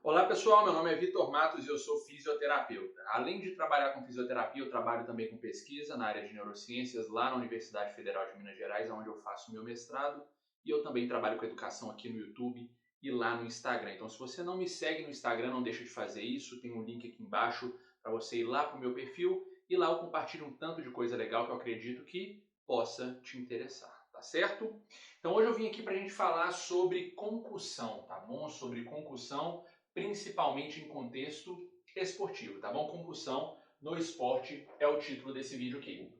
Olá pessoal, meu nome é Vitor Matos e eu sou fisioterapeuta. Além de trabalhar com fisioterapia, eu trabalho também com pesquisa na área de neurociências lá na Universidade Federal de Minas Gerais, onde eu faço meu mestrado, e eu também trabalho com educação aqui no YouTube e lá no Instagram. Então, se você não me segue no Instagram, não deixa de fazer isso, tem um link aqui embaixo para você ir lá para o meu perfil e lá eu compartilho um tanto de coisa legal que eu acredito que possa te interessar, tá certo? Então, hoje eu vim aqui para a gente falar sobre concussão, tá bom? Sobre concussão principalmente em contexto esportivo, tá bom? Concussão no esporte é o título desse vídeo aqui.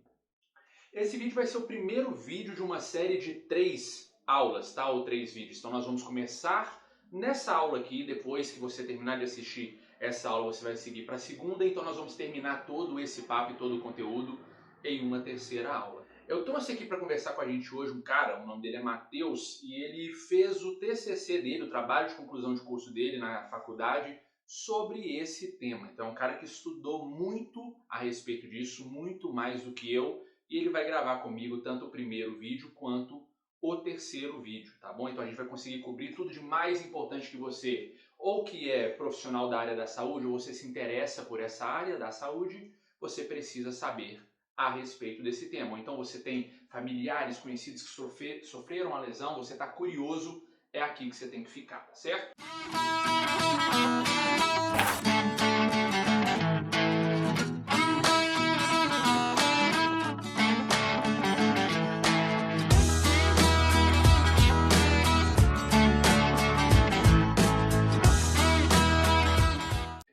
Esse vídeo vai ser o primeiro vídeo de uma série de 3 aulas, tá? Ou 3 vídeos. Então nós vamos começar nessa aula aqui, depois que você terminar de assistir essa aula, você vai seguir para a segunda, então nós vamos terminar todo esse papo e todo o conteúdo em uma terceira aula. Eu trouxe aqui para conversar com a gente hoje um cara, o nome dele é Matheus, e ele fez o TCC dele, o trabalho de conclusão de curso dele na faculdade, sobre esse tema. Então é um cara que estudou muito a respeito disso, muito mais do que eu, e ele vai gravar comigo tanto o primeiro vídeo quanto o terceiro vídeo, tá bom? Então a gente vai conseguir cobrir tudo de mais importante que você, ou que é profissional da área da saúde, ou você se interessa por essa área da saúde, você precisa saber a respeito desse tema. Ou então você tem familiares, conhecidos que sofreram a lesão, você está curioso, é aqui que você tem que ficar, tá certo?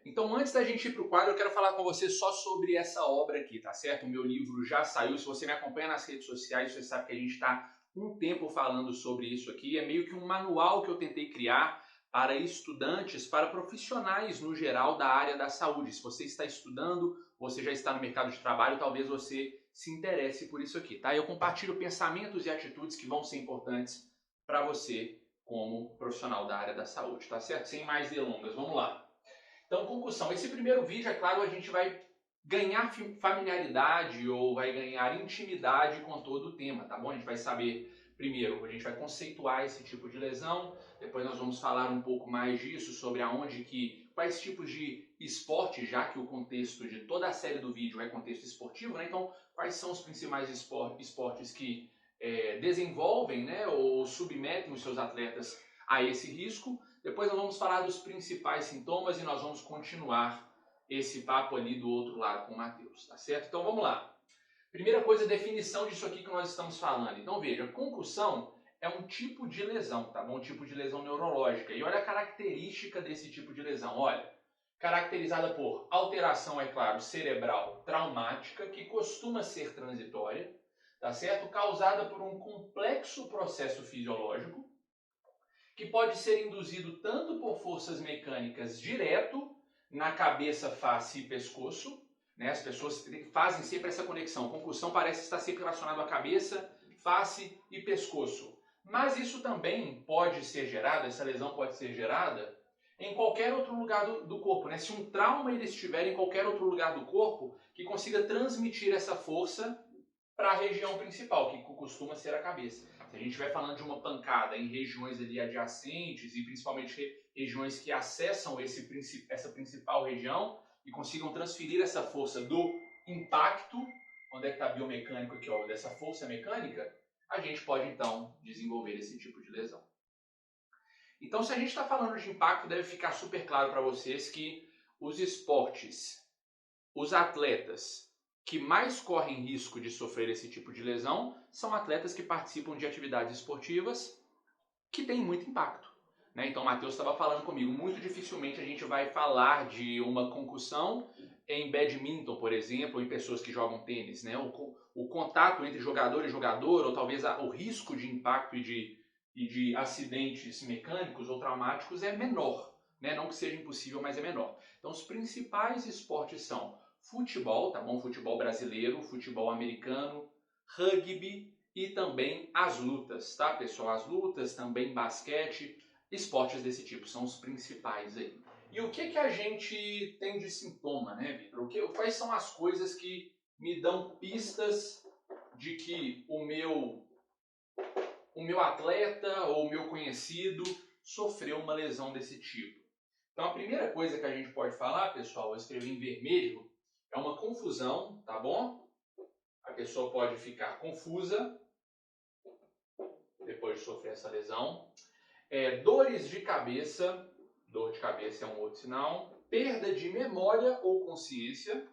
Então, antes da gente ir para o quadro, eu quero falar com você só sobre essa obra aqui, tá certo? O meu livro já saiu. Se você me acompanha nas redes sociais, você sabe que a gente está um tempo falando sobre isso aqui. É meio que um manual que eu tentei criar para estudantes, para profissionais no geral da área da saúde. Se você está estudando, você já está no mercado de trabalho, talvez você se interesse por isso aqui, tá? Eu compartilho pensamentos e atitudes que vão ser importantes para você como profissional da área da saúde, tá certo? Sem mais delongas, vamos lá. Então, concussão. Esse primeiro vídeo, é claro, a gente vai ganhar familiaridade ou vai ganhar intimidade com todo o tema, tá bom? A gente vai saber, primeiro, a gente vai conceituar esse tipo de lesão, depois nós vamos falar um pouco mais disso, sobre quais tipos de esporte, já que o contexto de toda a série do vídeo é contexto esportivo, né? Então, quais são os principais esportes que desenvolvem, né, ou submetem os seus atletas a esse risco. Depois nós vamos falar dos principais sintomas e nós vamos continuar esse papo ali do outro lado com o Matheus, tá certo? Então vamos lá. Primeira coisa, definição disso aqui que nós estamos falando. Então veja, concussão é um tipo de lesão, tá bom? Um tipo de lesão neurológica. E olha a característica desse tipo de lesão. Olha, caracterizada por alteração, é claro, cerebral traumática, que costuma ser transitória, tá certo? Causada por um complexo processo fisiológico, que pode ser induzido tanto por forças mecânicas direto na cabeça, face e pescoço, né? As pessoas fazem sempre essa conexão. Concussão parece estar sempre relacionado à cabeça, face e pescoço. Mas isso também pode ser gerado, essa lesão pode ser gerada em qualquer outro lugar do corpo, né? Se um trauma ele estiver em qualquer outro lugar do corpo, que consiga transmitir essa força para a região principal, que costuma ser a cabeça. Se a gente estiver falando de uma pancada em regiões ali adjacentes e principalmente regiões que acessam essa principal região e consigam transferir essa força do impacto, onde é que está a biomecânica aqui, ó, dessa força mecânica, a gente pode então desenvolver esse tipo de lesão. Então, se a gente está falando de impacto, deve ficar super claro para vocês que os esportes, os atletas que mais correm risco de sofrer esse tipo de lesão são atletas que participam de atividades esportivas que têm muito impacto, né? Então o Matheus estava falando comigo, muito dificilmente a gente vai falar de uma concussão em badminton, por exemplo, ou em pessoas que jogam tênis, né? O contato entre jogador e jogador, ou talvez o risco de impacto e de acidentes mecânicos ou traumáticos é menor, né? Não que seja impossível, mas é menor. Então os principais esportes são futebol, tá bom? Futebol brasileiro, futebol americano, rugby e também as lutas, tá, pessoal? As lutas, também basquete, esportes desse tipo são os principais aí. E o que a gente tem de sintoma, né, Vitor? Quais são as coisas que me dão pistas de que o meu atleta ou o meu conhecido sofreu uma lesão desse tipo? Então a primeira coisa que a gente pode falar, pessoal, eu escrevi em vermelho, é uma confusão, tá bom? A pessoa pode ficar confusa depois de sofrer essa lesão. Dores de cabeça, dor de cabeça é um outro sinal. Perda de memória ou consciência,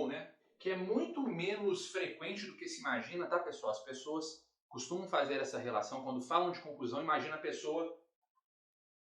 né? Que é muito menos frequente do que se imagina, tá, pessoal? As pessoas costumam fazer essa relação quando falam de conclusão, imagina a pessoa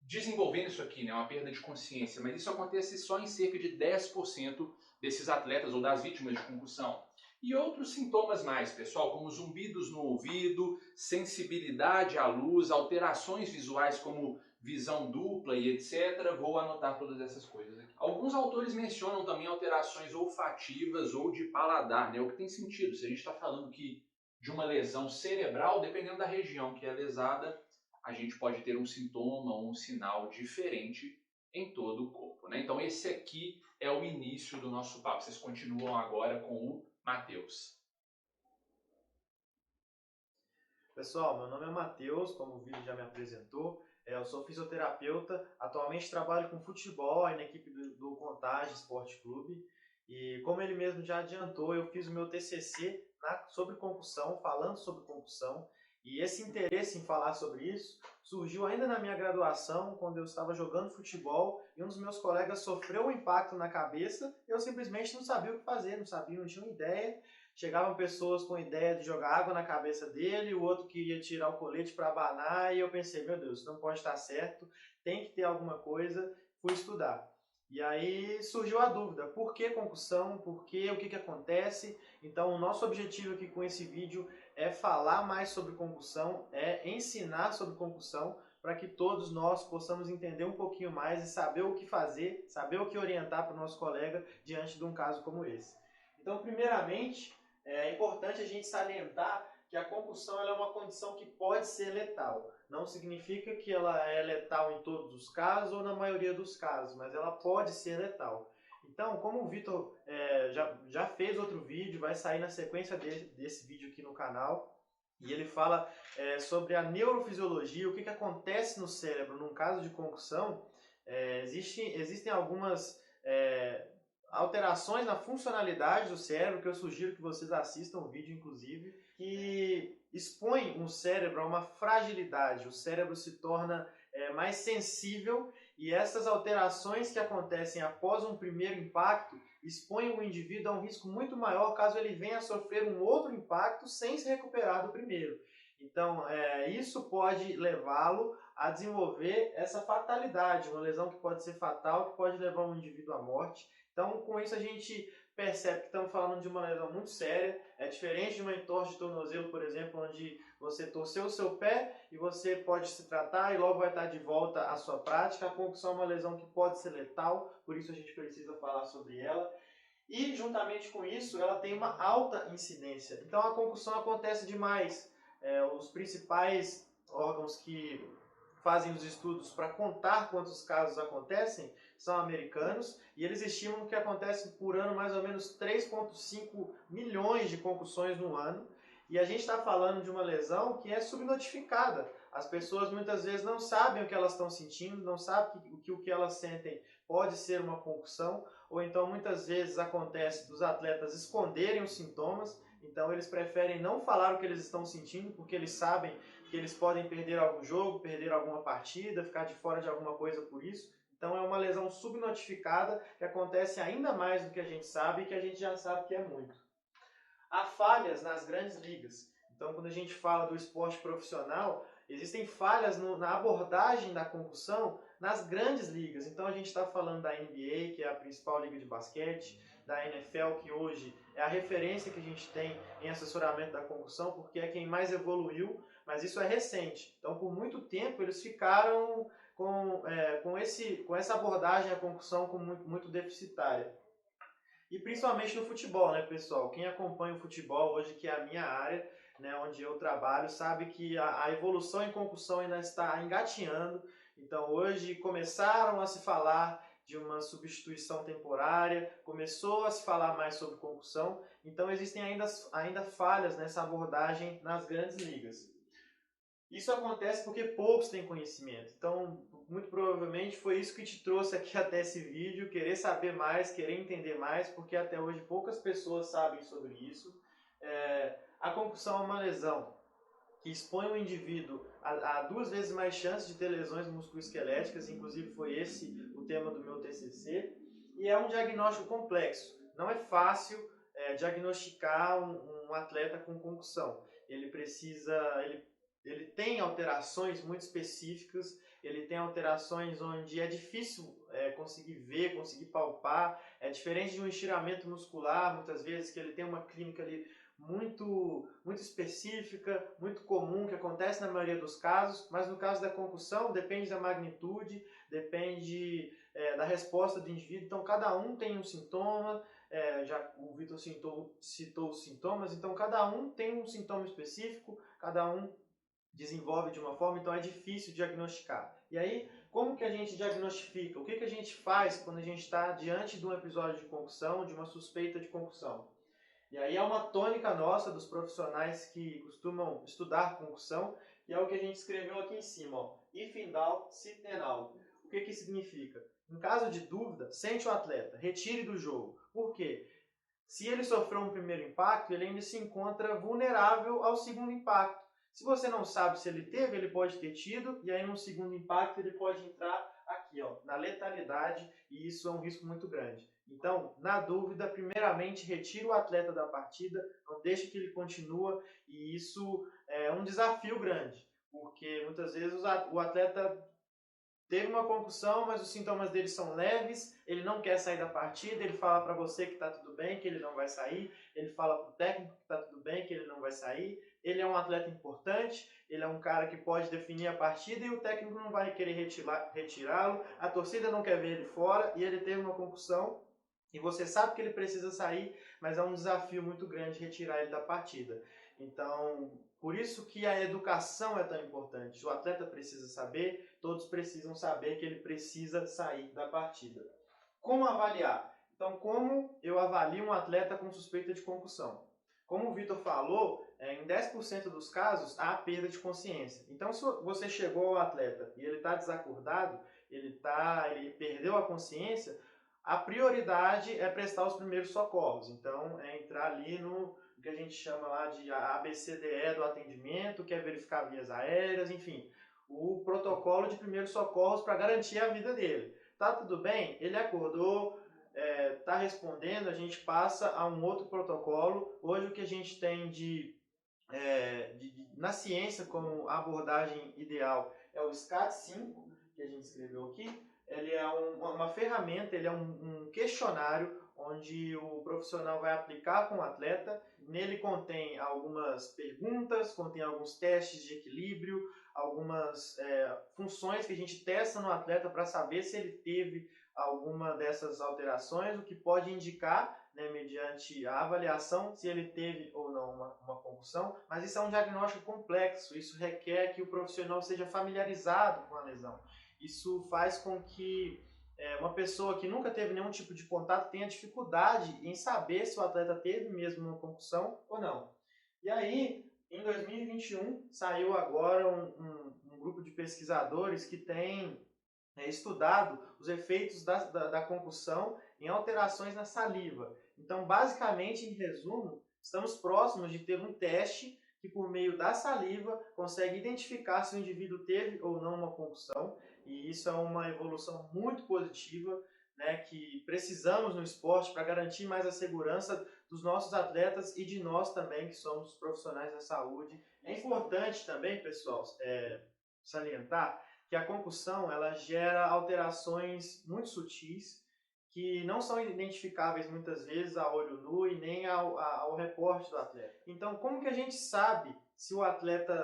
desenvolvendo isso aqui, né, uma perda de consciência, mas isso acontece só em cerca de 10% desses atletas ou das vítimas de concussão. E outros sintomas mais, pessoal, como zumbidos no ouvido, sensibilidade à luz, alterações visuais como visão dupla e etc. Vou anotar todas essas coisas aqui. Alguns autores mencionam também alterações olfativas ou de paladar, né, o que tem sentido. Se a gente está falando aqui de uma lesão cerebral, dependendo da região que é lesada, a gente pode ter um sintoma ou um sinal diferente em todo o corpo, né? Então esse aqui é o início do nosso papo. Vocês continuam agora com o Matheus. Pessoal, meu nome é Matheus, como o vídeo já me apresentou. Eu sou fisioterapeuta, atualmente trabalho com futebol aí na equipe do Contagem Esporte Clube. E como ele mesmo já adiantou, eu fiz o meu TCC sobre concussão, falando sobre concussão. E esse interesse em falar sobre isso surgiu ainda na minha graduação, quando eu estava jogando futebol e um dos meus colegas sofreu um impacto na cabeça e eu simplesmente não sabia o que fazer, não tinha uma ideia. Chegavam pessoas com ideia de jogar água na cabeça dele, o outro queria tirar o colete para abanar, e eu pensei, meu Deus, isso não pode estar certo, tem que ter alguma coisa, fui estudar. E aí surgiu a dúvida, por que concussão, por que, o que acontece? Então o nosso objetivo aqui com esse vídeo é falar mais sobre concussão, é ensinar sobre concussão, para que todos nós possamos entender um pouquinho mais e saber o que fazer, saber o que orientar para o nosso colega diante de um caso como esse. Então, primeiramente, é importante a gente salientar que a concussão ela é uma condição que pode ser letal. Não significa que ela é letal em todos os casos ou na maioria dos casos, mas ela pode ser letal. Então, como o Vitor já fez outro vídeo, vai sair na sequência desse vídeo aqui no canal, e ele fala sobre a neurofisiologia, o que acontece no cérebro num caso de concussão. Existem algumas alterações na funcionalidade do cérebro, que eu sugiro que vocês assistam o vídeo, inclusive, que expõe um cérebro a uma fragilidade. O cérebro se torna mais sensível e essas alterações que acontecem após um primeiro impacto expõem o indivíduo a um risco muito maior caso ele venha a sofrer um outro impacto sem se recuperar do primeiro. Então, isso pode levá-lo a desenvolver essa fatalidade, uma lesão que pode ser fatal, que pode levar um indivíduo à morte. Então, com isso a gente percebe que estamos falando de uma lesão muito séria. É diferente de uma entorse de tornozelo, por exemplo, onde você torceu o seu pé e você pode se tratar e logo vai estar de volta à sua prática. A concussão é uma lesão que pode ser letal, por isso a gente precisa falar sobre ela. E, juntamente com isso, ela tem uma alta incidência. Então, a concussão acontece demais. Os principais órgãos que fazem os estudos para contar quantos casos acontecem são americanos e eles estimam que acontece por ano mais ou menos 3,5 milhões de concussões no ano. E a gente está falando de uma lesão que é subnotificada. As pessoas muitas vezes não sabem o que elas estão sentindo, não sabem que o que elas sentem pode ser uma concussão, ou então muitas vezes acontece dos atletas esconderem os sintomas, então eles preferem não falar o que eles estão sentindo, porque eles sabem que eles podem perder algum jogo, perder alguma partida, ficar de fora de alguma coisa por isso. Então é uma lesão subnotificada que acontece ainda mais do que a gente sabe e que a gente já sabe que é muito. Há falhas nas grandes ligas. Então, quando a gente fala do esporte profissional, existem falhas na abordagem da concussão nas grandes ligas. Então, a gente está falando da NBA, que é a principal liga de basquete, da NFL, que hoje é a referência que a gente tem em assessoramento da concussão, porque é quem mais evoluiu, mas isso é recente. Então, por muito tempo, eles ficaram com essa abordagem à concussão como muito deficitária. E principalmente no futebol, né, pessoal? Quem acompanha o futebol hoje, que é a minha área, né, onde eu trabalho, sabe que a evolução em concussão ainda está engatinhando. Então, hoje começaram a se falar de uma substituição temporária, começou a se falar mais sobre concussão. Então, existem ainda falhas nessa abordagem nas grandes ligas. Isso acontece porque poucos têm conhecimento. Então, muito provavelmente foi isso que te trouxe aqui até esse vídeo, querer saber mais, querer entender mais, porque até hoje poucas pessoas sabem sobre isso. A concussão é uma lesão que expõe o indivíduo a 2 vezes mais chances de ter lesões musculoesqueléticas, inclusive foi esse o tema do meu TCC, e é um diagnóstico complexo. Não é fácil diagnosticar um atleta com concussão. Ele tem alterações muito específicas, ele tem alterações onde é difícil conseguir ver, conseguir palpar. É diferente de um estiramento muscular, muitas vezes, que ele tem uma clínica ali muito específica, muito comum, que acontece na maioria dos casos, mas no caso da concussão depende da magnitude, depende da resposta do indivíduo. Então cada um tem um sintoma, já o Vitor citou os sintomas, então cada um tem um sintoma específico, cada um desenvolve de uma forma, então é difícil diagnosticar. E aí, como que a gente diagnostica? O que a gente faz quando a gente está diante de um episódio de concussão, de uma suspeita de concussão? E aí é uma tônica nossa dos profissionais que costumam estudar concussão, e é o que a gente escreveu aqui em cima, ó. If in doubt, sit then out. O que significa? Em caso de dúvida, sente o atleta, retire do jogo. Por quê? Se ele sofreu um primeiro impacto, ele ainda se encontra vulnerável ao segundo impacto. Se você não sabe se ele teve, ele pode ter tido, e aí no segundo impacto ele pode entrar aqui, ó, na letalidade, e isso é um risco muito grande. Então, na dúvida, primeiramente retire o atleta da partida, não deixe que ele continue, e isso é um desafio grande, porque muitas vezes o atleta teve uma concussão, mas os sintomas dele são leves, ele não quer sair da partida, ele fala para você que está tudo bem, que ele não vai sair, ele fala para o técnico que está tudo bem, que ele não vai sair, ele é um atleta importante, ele é um cara que pode definir a partida e o técnico não vai querer retirá-lo, a torcida não quer ver ele fora e ele teve uma concussão e você sabe que ele precisa sair, mas é um desafio muito grande retirar ele da partida. Então, por isso que a educação é tão importante. O atleta precisa saber, todos precisam saber que ele precisa sair da partida. Como avaliar? Então, como eu avalio um atleta com suspeita de concussão? Como o Vitor falou, em 10% dos casos há perda de consciência. Então, se você chegou ao atleta e ele está desacordado, ele perdeu a consciência, a prioridade é prestar os primeiros socorros. Então, é entrar ali no que a gente chama lá de ABCDE do atendimento, que é verificar vias aéreas, enfim, o protocolo de primeiros socorros para garantir a vida dele. Tá tudo bem? Ele acordou, tá respondendo, a gente passa a um outro protocolo. Hoje o que a gente tem na ciência como abordagem ideal é o SCAT-5, que a gente escreveu aqui. Ele é uma ferramenta, ele é um questionário onde o profissional vai aplicar com o atleta. Nele contém algumas perguntas, contém alguns testes de equilíbrio, algumas funções que a gente testa no atleta para saber se ele teve alguma dessas alterações, o que pode indicar, né, mediante a avaliação, se ele teve ou não uma concussão. Mas isso é um diagnóstico complexo, isso requer que o profissional seja familiarizado com a lesão. Isso faz com que uma pessoa que nunca teve nenhum tipo de contato tenha dificuldade em saber se o atleta teve mesmo uma concussão ou não. E aí, em 2021, saiu agora um grupo de pesquisadores que tem estudado os efeitos da concussão em alterações na saliva. Então, basicamente, em resumo, estamos próximos de ter um teste que, por meio da saliva, consegue identificar se o indivíduo teve ou não uma concussão. E isso é uma evolução muito positiva, né, que precisamos no esporte para garantir mais a segurança dos nossos atletas e de nós também, que somos profissionais da saúde. É importante também, pessoal, salientar que a concussão ela gera alterações muito sutis que não são identificáveis muitas vezes a olho nu e nem ao reporte do atleta. Então, como que a gente sabe se o atleta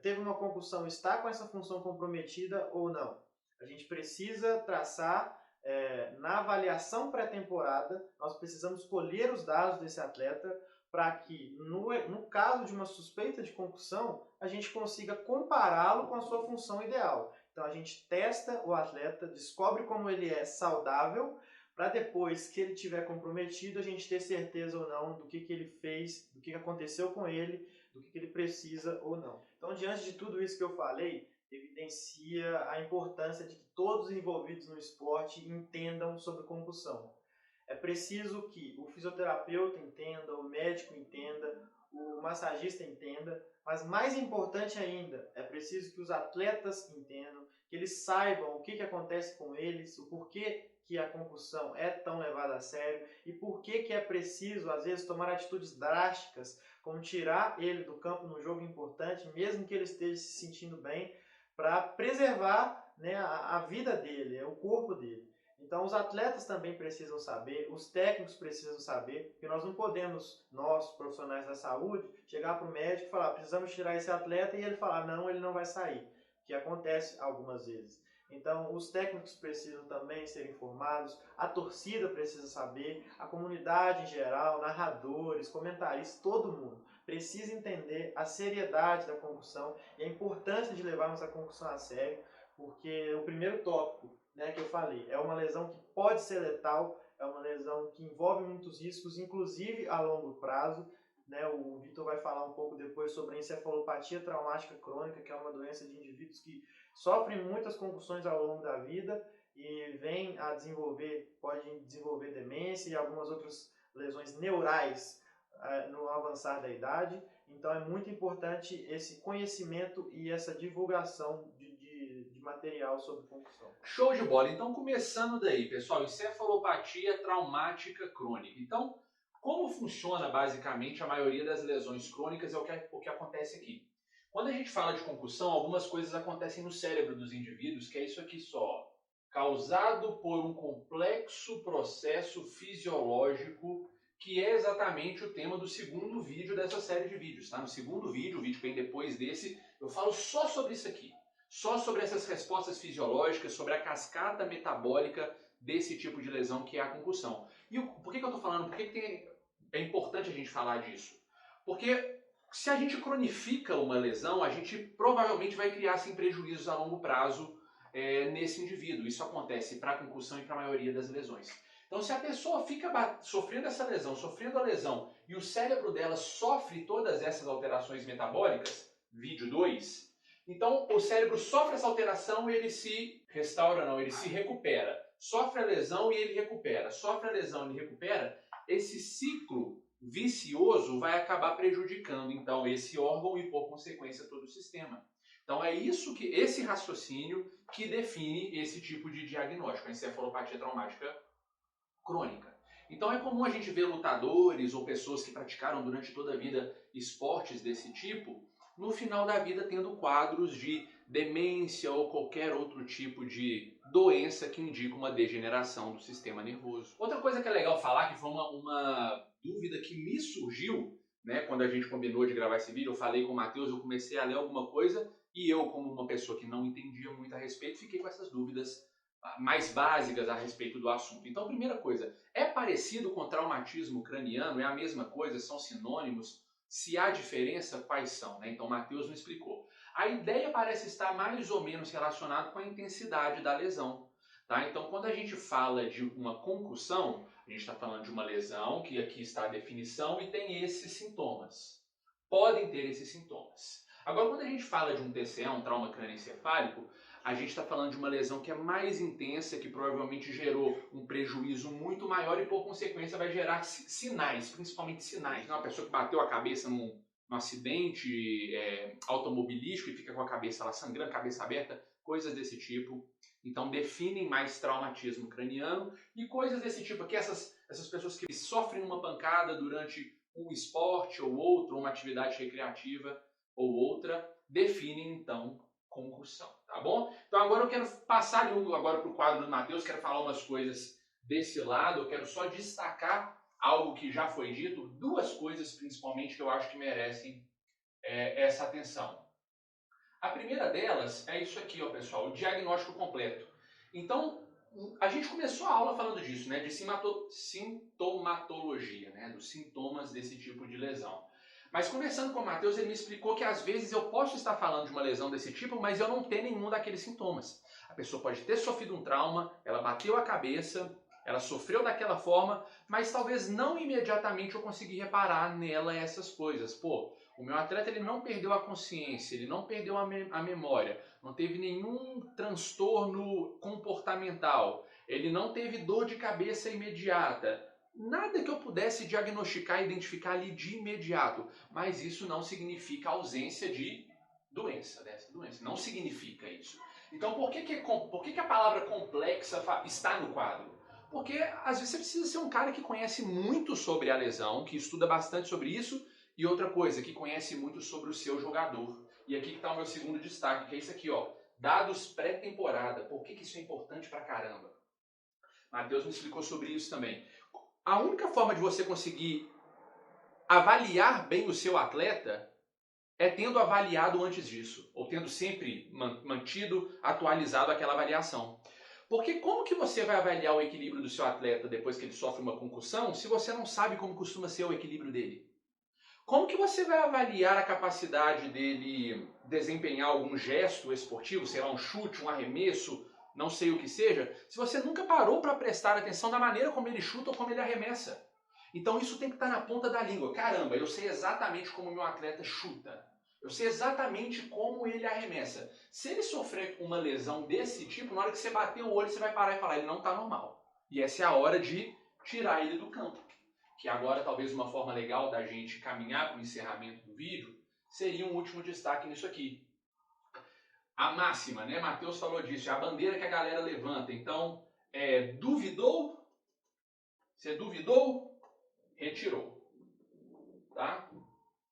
teve uma concussão, está com essa função comprometida ou não? A gente precisa traçar, na avaliação pré-temporada, nós precisamos colher os dados desse atleta para que, no caso de uma suspeita de concussão, a gente consiga compará-lo com a sua função ideal. Então, a gente testa o atleta, descobre como ele é saudável, para depois que ele estiver comprometido, a gente ter certeza ou não do que ele fez, do que aconteceu com ele, do que ele precisa ou não. Então, diante de tudo isso que eu falei, evidencia a importância de que todos os envolvidos no esporte entendam sobre concussão. É preciso que o fisioterapeuta entenda, o médico entenda, o massagista entenda, mas mais importante ainda, é preciso que os atletas entendam, que eles saibam o que acontece com eles, o porquê que a concussão é tão levada a sério e por que é preciso, às vezes, tomar atitudes drásticas, como tirar ele do campo num jogo importante, mesmo que ele esteja se sentindo bem, para preservar, né, a vida dele, o corpo dele. Então, os atletas também precisam saber, os técnicos precisam saber, que nós não podemos, nós, profissionais da saúde, chegar para o médico e falar, precisamos tirar esse atleta, e ele falar, não, ele não vai sair, que acontece algumas vezes. Então, os técnicos precisam também ser informados, a torcida precisa saber, a comunidade em geral, narradores, comentaristas, todo mundo precisa entender a seriedade da concussão e a importância de levarmos a concussão a sério, porque o primeiro tópico, né, que eu falei, é uma lesão que pode ser letal, é uma lesão que envolve muitos riscos, inclusive a longo prazo. Né, o Vitor vai falar um pouco depois sobre a encefalopatia traumática crônica, que é uma doença de indivíduos que sofrem muitas concussões ao longo da vida e vem a desenvolver, pode desenvolver demência e algumas outras lesões neurais no avançar da idade. Então é muito importante esse conhecimento e essa divulgação de material sobre concussão. Show de bola! Então, começando daí, pessoal, encefalopatia traumática crônica. Então, como funciona basicamente a maioria das lesões crônicas é o que acontece aqui. Quando a gente fala de concussão, algumas coisas acontecem no cérebro dos indivíduos, que é isso aqui só, causado por um complexo processo fisiológico, que é exatamente o tema do segundo vídeo dessa série de vídeos, tá? No segundo vídeo, o vídeo que vem depois desse, eu falo só sobre isso aqui. Só sobre essas respostas fisiológicas, sobre a cascata metabólica desse tipo de lesão que é a concussão. E por que eu estou falando? Por que é importante a gente falar disso? Porque se a gente cronifica uma lesão, a gente provavelmente vai criar sim, prejuízos a longo prazo nesse indivíduo. Isso acontece para a concussão e para a maioria das lesões. Então, se a pessoa fica sofrendo essa lesão, sofrendo a lesão, e o cérebro dela sofre todas essas alterações metabólicas, vídeo 2, então o cérebro sofre essa alteração e ele se restaura, não, ele se recupera. Sofre a lesão e ele recupera. Sofre a lesão e ele recupera. Esse ciclo vicioso vai acabar prejudicando então esse órgão e por consequência todo o sistema. Então é isso que esse raciocínio que define esse tipo de diagnóstico, a encefalopatia traumática crônica. Então é comum a gente ver lutadores ou pessoas que praticaram durante toda a vida esportes desse tipo, no final da vida tendo quadros de demência ou qualquer outro tipo de doença que indica uma degeneração do sistema nervoso. Outra coisa que é legal falar, que foi uma dúvida que me surgiu, né, quando a gente combinou de gravar esse vídeo, eu falei com o Matheus, eu comecei a ler alguma coisa e eu, como uma pessoa que não entendia muito a respeito, fiquei com essas dúvidas mais básicas a respeito do assunto. Então, primeira coisa, é parecido com traumatismo craniano? É a mesma coisa? São sinônimos? Se há diferença, quais são? Né? Então, Matheus me explicou. A ideia parece estar mais ou menos relacionada com a intensidade da lesão. Tá? Então, quando a gente fala de uma concussão, a gente está falando de uma lesão, que aqui está a definição, e tem esses sintomas. Podem ter esses sintomas. Agora, quando a gente fala de um TCE, um trauma crânioencefálico, a gente está falando de uma lesão que é mais intensa, que provavelmente gerou um prejuízo muito maior e, por consequência, vai gerar sinais, principalmente sinais. Uma pessoa que bateu a cabeça num acidente automobilístico e fica com a cabeça lá sangrando, cabeça aberta, coisas desse tipo. Então, definem mais traumatismo craniano e coisas desse tipo aqui, essas pessoas que sofrem uma pancada durante um esporte ou outro, uma atividade recreativa ou outra, definem, então, concussão, tá bom? Então agora eu quero passar agora para o quadro do Matheus, quero falar umas coisas desse lado, eu quero só destacar algo que já foi dito, duas coisas principalmente que eu acho que merecem essa atenção. A primeira delas é isso aqui, ó, pessoal, o diagnóstico completo. Então, a gente começou a aula falando disso, né, de sintomatologia, né, dos sintomas desse tipo de lesão. Mas conversando com o Matheus, ele me explicou que às vezes eu posso estar falando de uma lesão desse tipo, mas eu não ter nenhum daqueles sintomas. A pessoa pode ter sofrido um trauma, ela bateu a cabeça, ela sofreu daquela forma, mas talvez não imediatamente eu consegui reparar nela essas coisas. Pô, O meu atleta ele não perdeu a consciência, ele não perdeu a memória, não teve nenhum transtorno comportamental, ele não teve dor de cabeça imediata. Nada que eu pudesse diagnosticar e identificar ali de imediato, mas isso não significa ausência de doença, dessa doença. Não significa isso. Então, por que a palavra complexa está no quadro? Porque às vezes você precisa ser um cara que conhece muito sobre a lesão, que estuda bastante sobre isso, e outra coisa, que conhece muito sobre o seu jogador. E aqui que está o meu segundo destaque, que é isso aqui, ó. Dados pré-temporada. Por que isso é importante pra caramba? Matheus me explicou sobre isso também. A única forma de você conseguir avaliar bem o seu atleta é tendo avaliado antes disso, ou tendo sempre mantido atualizado aquela avaliação. Porque como que você vai avaliar o equilíbrio do seu atleta depois que ele sofre uma concussão, se você não sabe como costuma ser o equilíbrio dele? Como que você vai avaliar a capacidade dele desempenhar algum gesto esportivo, sei lá, um chute, um arremesso, não sei o que seja, se você nunca parou para prestar atenção na maneira como ele chuta ou como ele arremessa? Então isso tem que estar na ponta da língua. Caramba, eu sei exatamente como o meu atleta chuta. Eu sei exatamente como ele arremessa. Se ele sofrer uma lesão desse tipo, na hora que você bater o olho, você vai parar e falar, ele não está normal. E essa é a hora de tirar ele do campo. Que agora talvez uma forma legal da gente caminhar para o encerramento do vídeo seria um último destaque nisso aqui. A máxima, né? Matheus falou disso, é a bandeira que a galera levanta. Então, duvidou? Você duvidou? Retirou. Tá?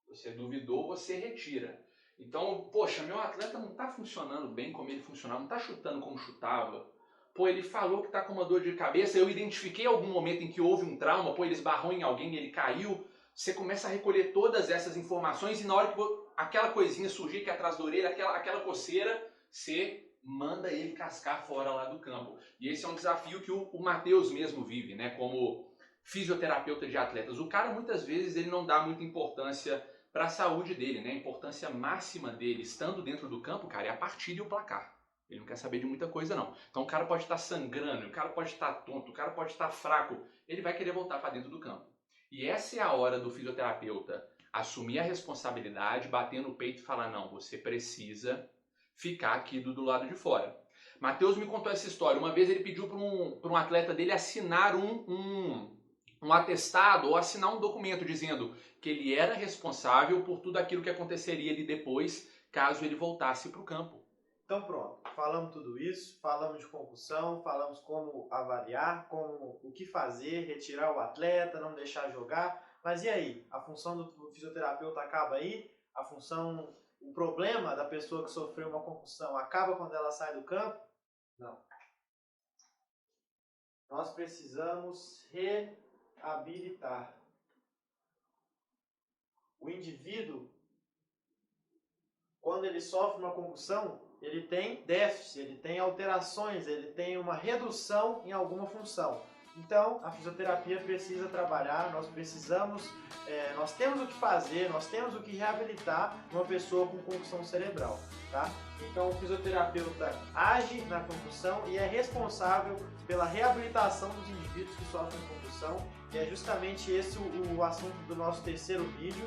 Você duvidou, você retira. Então, poxa, meu atleta não está funcionando bem como ele funcionava, não está chutando como chutava. Pô, ele falou que está com uma dor de cabeça, eu identifiquei algum momento em que houve um trauma, pô, ele esbarrou em alguém, ele caiu. Você começa a recolher todas essas informações e na hora que aquela coisinha surgir aqui atrás da orelha, aquela coceira, você manda ele cascar fora lá do campo. E esse é um desafio que o Matheus mesmo vive, né, como fisioterapeuta de atletas. O cara, muitas vezes, ele não dá muita importância para a saúde dele, né? A importância máxima dele, estando dentro do campo, cara, é a partida e o placar. Ele não quer saber de muita coisa, não. Então o cara pode estar sangrando, o cara pode estar tonto, o cara pode estar fraco. Ele vai querer voltar para dentro do campo. E essa é a hora do fisioterapeuta assumir a responsabilidade, bater no peito e falar, não, você precisa ficar aqui do lado de fora. Matheus me contou essa história. Uma vez ele pediu para um atleta dele assinar um atestado ou assinar um documento dizendo que ele era responsável por tudo aquilo que aconteceria ali depois, caso ele voltasse para o campo. Então pronto, falamos tudo isso, falamos de concussão, falamos como avaliar, o que fazer, retirar o atleta, não deixar jogar. Mas e aí? A função do fisioterapeuta acaba aí? O problema da pessoa que sofreu uma concussão acaba quando ela sai do campo? Não. Nós precisamos reabilitar. O indivíduo, quando ele sofre uma concussão, ele tem déficit, ele tem alterações, ele tem uma redução em alguma função. Então, a fisioterapia precisa trabalhar, nós temos o que fazer, nós temos o que reabilitar uma pessoa com concussão cerebral, tá? Então, o fisioterapeuta age na concussão e é responsável pela reabilitação dos indivíduos que sofrem concussão, e é justamente esse o assunto do nosso terceiro vídeo.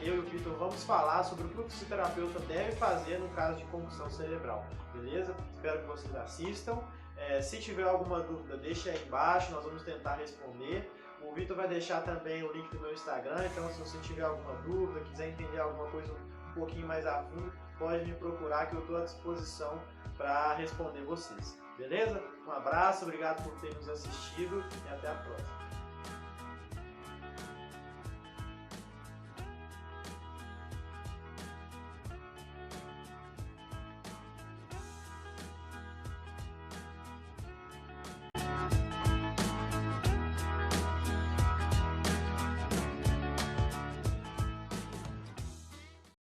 Eu e o Vitor vamos falar sobre o que o fisioterapeuta deve fazer no caso de concussão cerebral, beleza? Espero que vocês assistam. Se tiver alguma dúvida, deixa aí embaixo, nós vamos tentar responder. O Vitor vai deixar também o link do meu Instagram, então se você tiver alguma dúvida, quiser entender alguma coisa um pouquinho mais a fundo, pode me procurar que eu estou à disposição para responder vocês, beleza? Um abraço, obrigado por ter nos assistido e até a próxima.